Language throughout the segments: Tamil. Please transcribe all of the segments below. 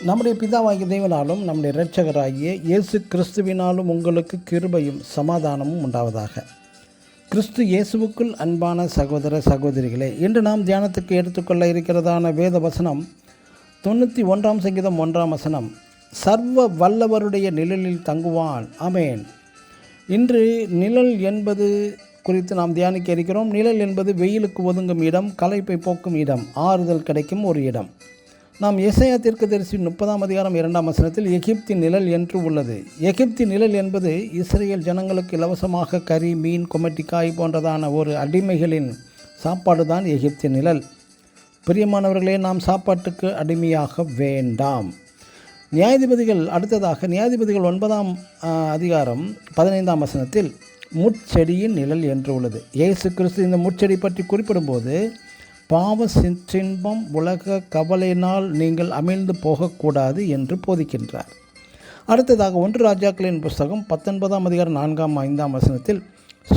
நம்முடைய பிதாவாகிய தேவனாலும் நம்முடைய இரட்சகராகிய இயேசு கிறிஸ்துவினாலும் உங்களுக்கு கிருபையும் சமாதானமும் உண்டாவதாக. கிறிஸ்து இயேசுவுக்குள் அன்பான சகோதர சகோதரிகளே, இன்று நாம் தியானத்துக்கு எடுத்துக்கொள்ள இருக்கிறதான வேத வசனம் 91 சங்கீதம் 1 சர்வ வல்லவருடைய நிழலில் தங்குவான். ஆமேன். இன்று நிழல் என்பது குறித்து நாம் தியானிக்க இருக்கிறோம். நிழல் என்பது வெயிலுக்கு ஒதுங்கும் இடம், களைப்பை போக்கும் இடம், ஆறுதல் கிடைக்கும் ஒரு இடம். நாம் எசேயா தீர்க்கதரிசி 30 எகிப்தின் நிழல் என்று உள்ளது. எகிப்தின் நிழல் என்பது இஸ்ரேல் ஜனங்களுக்கு இலவசமாக கறி, மீன், கொமட்டிக்காய் போன்றதான ஒரு அடிமைகளின் சாப்பாடு தான் எகிப்தின் நிழல். பிரியமானவர்களே, நாம் சாப்பாட்டுக்கு அடிமையாக வேண்டாம். அடுத்ததாக நியாயாதிபதிகள் 9 முட்செடியின் நிழல் என்று உள்ளது. இயேசு கிறிஸ்து இந்த முட்செடி பற்றி குறிப்பிடும்போது, பாவ சிற்றின்பம் உலக கவலையினால் நீங்கள் அமிழ்ந்து போகக்கூடாது என்று போதிக்கின்றார். அடுத்ததாக 1 ராஜாக்களின் புஸ்தகம் 19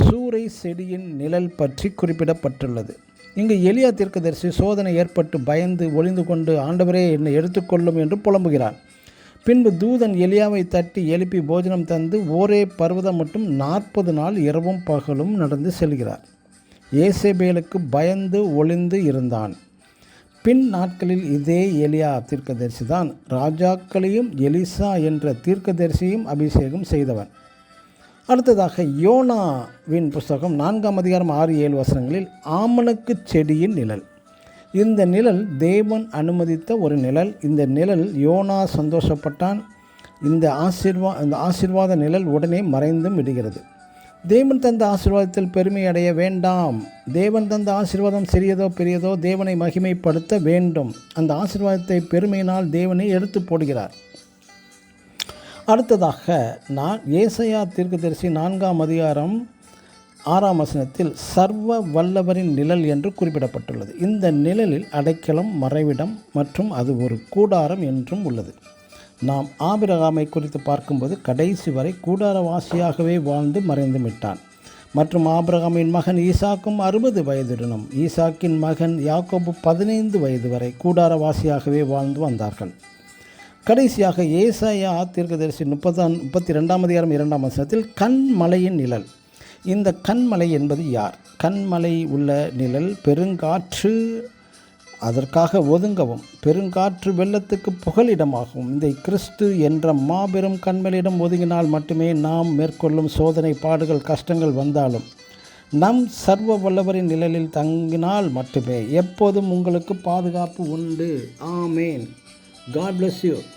சூரை செடியின் நிழல் பற்றி குறிப்பிடப்பட்டுள்ளது. இங்கு எலியா தீர்க்கதரிசி சோதனை ஏற்பட்டு பயந்து ஒளிந்து கொண்டு, ஆண்டவரே என்னை எடுத்துக்கொள்ளும் என்று புலம்புகிறார். பின்பு தூதன் எலியாவை தட்டி எழுப்பி போஜனம் தந்து ஓரே பர்வதம் மட்டும் 40 நாள் இரவும் பகலும் நடந்து செல்கிறார். ஏசேபேலுக்கு பயந்து ஒளிந்து இருந்தான். பின் நாட்களில் இதே எலியா தீர்க்கதரிசி தான் ராஜாக்களையும் எலிசா என்ற தீர்க்கதரிசியும் அபிஷேகம் செய்தவன். அடுத்ததாக யோனாவின் புஸ்தகம் 4 ஆமணக்கு செடியின் நிழல். இந்த நிழல் தேவன் அனுமதித்த ஒரு நிழல். இந்த நிழல் யோனா சந்தோஷப்பட்டான். இந்த ஆசீர்வாத நிழல் உடனே மறைந்தும் விடுகிறது. தேவன் தந்த ஆசீர்வாதத்தில் பெருமை அடைய வேண்டாம். தேவன் தந்த ஆசீர்வாதம் சிறியதோ பெரியதோ தேவனை மகிமைப்படுத்த வேண்டும். அந்த ஆசீர்வாதத்தை பெருமையினால் தேவனை எடுத்து போடுகிறார். அடுத்ததாக ஏசாயா தீர்க்கதரிசி 4 சர்வ வல்லவரின் நிழல் என்று குறிப்பிடப்பட்டுள்ளது. இந்த நிழலில் அடைக்கலம், மறைவிடம் மற்றும் அது ஒரு கூடாரம் என்றும் உள்ளது. நாம் ஆபிரகாமை குறித்து பார்க்கும்போது கடைசி வரை கூடாரவாசியாகவே வாழ்ந்து மறைந்து விட்டான். மற்றும் ஆபிரகாமின் மகன் ஈசாக்கும் 60 வயதுடனும் ஈசாக்கின் மகன் யாக்கோபு 15 வயது வரை கூடாரவாசியாகவே வாழ்ந்து வந்தார்கள். கடைசியாக ஏசாயா தீர்க்கதரிசி 32 கண்மலையின் நிழல். இந்த கண்மலை என்பது யார்? கண்மலை உள்ள நிழல் பெருங்காற்று அதற்காக ஒதுங்கவும், பெருங்காற்று வெள்ளத்துக்கு புகலிடமாகவும். இந்த கிறிஸ்து என்ற மாபெரும் கண்மலையிடம் ஒதுங்கினால் மட்டுமே நாம் மேற்கொள்ளும் சோதனை, பாடுகள், கஷ்டங்கள் வந்தாலும் நம் சர்வ வல்லவரின் நிழலில் தங்கினால் மட்டுமே எப்போதும் உங்களுக்கு பாதுகாப்பு உண்டு. ஆமேன். God bless you.